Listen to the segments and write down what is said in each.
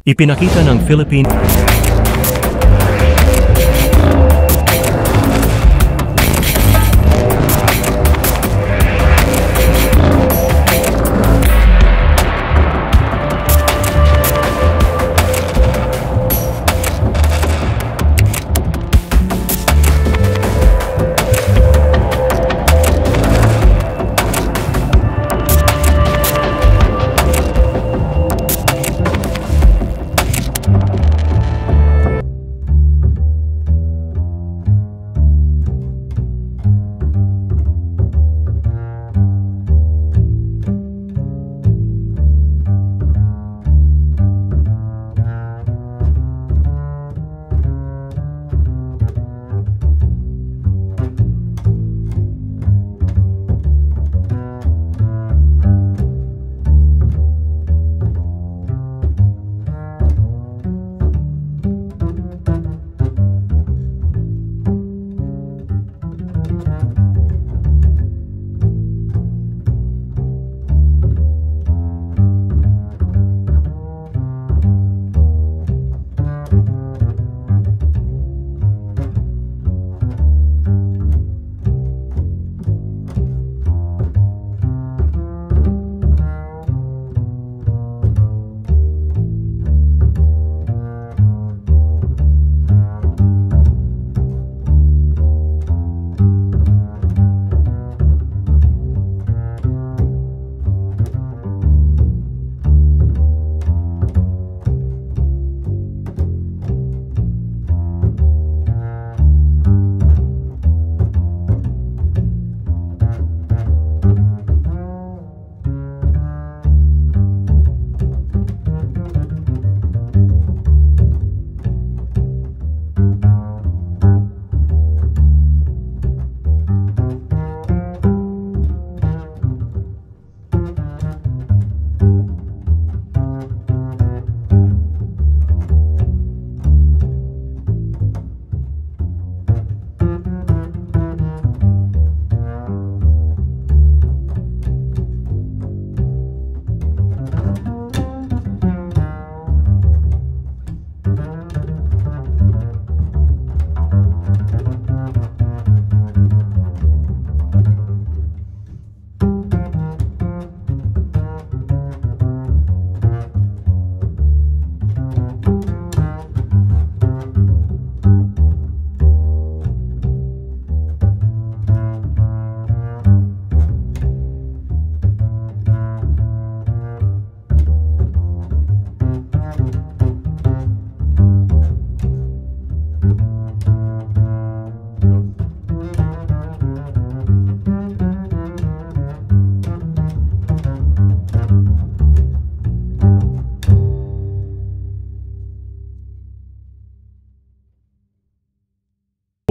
Ipinakita ng Philippine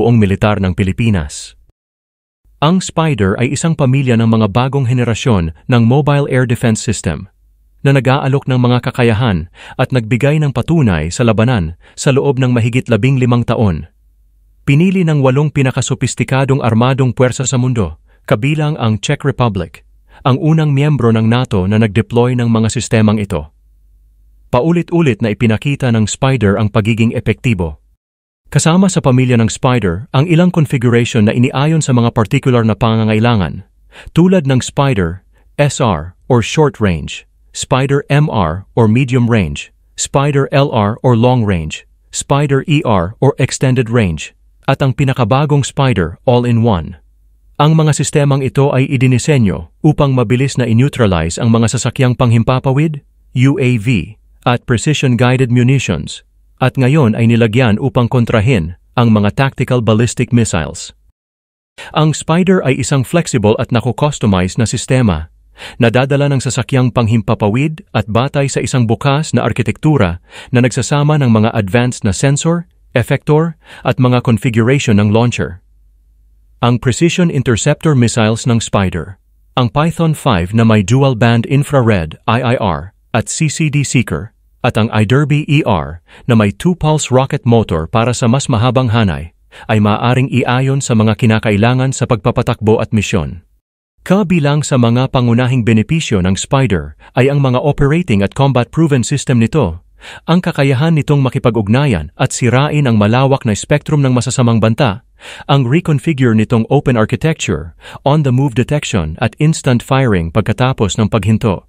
buong militar ng Pilipinas. Ang Spider ay isang pamilya ng mga bagong henerasyon ng Mobile Air Defense System na nag-aalok ng mga kakayahan at nagbigay ng patunay sa labanan sa loob ng mahigit 15 taon. Pinili ng 8 pinakasopistikadong armadong puwersa sa mundo, kabilang ang Czech Republic, ang unang miyembro ng NATO na nag-deploy ng mga sistemang ito. Paulit-ulit na ipinakita ng Spider ang pagiging epektibo. Kasama sa pamilya ng Spider ang ilang configuration na iniayon sa mga particular na pangangailangan, tulad ng Spider SR or Short Range, Spider MR or Medium Range, Spider LR or Long Range, Spider ER or Extended Range, at ang pinakabagong Spider All-in-One. Ang mga sistemang ito ay idinisenyo upang mabilis na i-neutralize ang mga sasakyang panghimpapawid, UAV, at precision-guided munitions, at ngayon ay nilagyan upang kontrahin ang mga tactical ballistic missiles. Ang Spider ay isang flexible at nako-customize na sistema na dadala ng sasakyang panghimpapawid at batay sa isang bukas na arkitektura na nagsasama ng mga advanced na sensor, effector, at mga configuration ng launcher. Ang Precision Interceptor Missiles ng Spider, ang Python 5 na may dual-band infrared IIR at CCD seeker, at ang iDerby ER na may 2-pulse rocket motor para sa mas mahabang hanay, ay maaaring iayon sa mga kinakailangan sa pagpapatakbo at misyon. Kabilang sa mga pangunahing benepisyo ng Spider ay ang mga operating at combat-proven system nito. Ang kakayahan nitong makipag-ugnayan at sirain ang malawak na spektrum ng masasamang banta, ang reconfigure nitong open architecture, on-the-move detection at instant firing pagkatapos ng paghinto.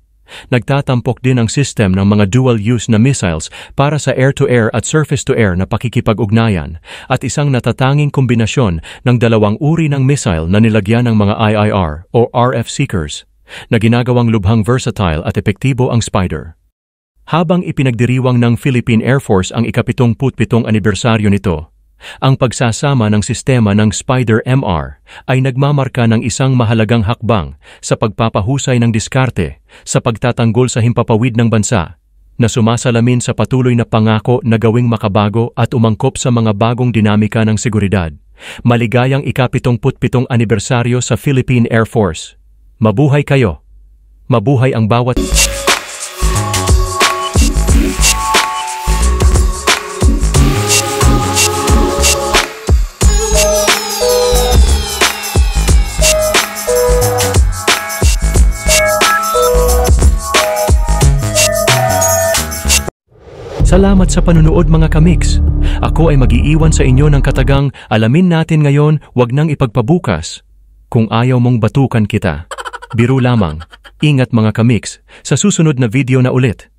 Nagtatampok din ang system ng mga dual-use na missiles para sa air-to-air at surface-to-air na pakikipag-ugnayan at isang natatanging kombinasyon ng dalawang uri ng missile na nilagyan ng mga IIR o RF seekers na ginagawang lubhang versatile at epektibo ang Spider. Habang ipinagdiriwang ng Philippine Air Force ang ika-77 anibersaryo nito, ang pagsasama ng sistema ng Spider-MR ay nagmamarka ng isang mahalagang hakbang sa pagpapahusay ng diskarte sa pagtatanggol sa himpapawid ng bansa, na sumasalamin sa patuloy na pangako na gawing makabago at umangkop sa mga bagong dinamika ng seguridad. Maligayang ika-77 anibersaryo sa Philippine Air Force. Mabuhay kayo! Mabuhay ang bawat... Salamat sa panunood mga kamix. Ako ay mag-iiwan sa inyo ng katagang alamin natin ngayon, wag nang ipagpabukas. Kung ayaw mong batukan kita. Biro lamang. Ingat mga kamix, sa susunod na video na ulit.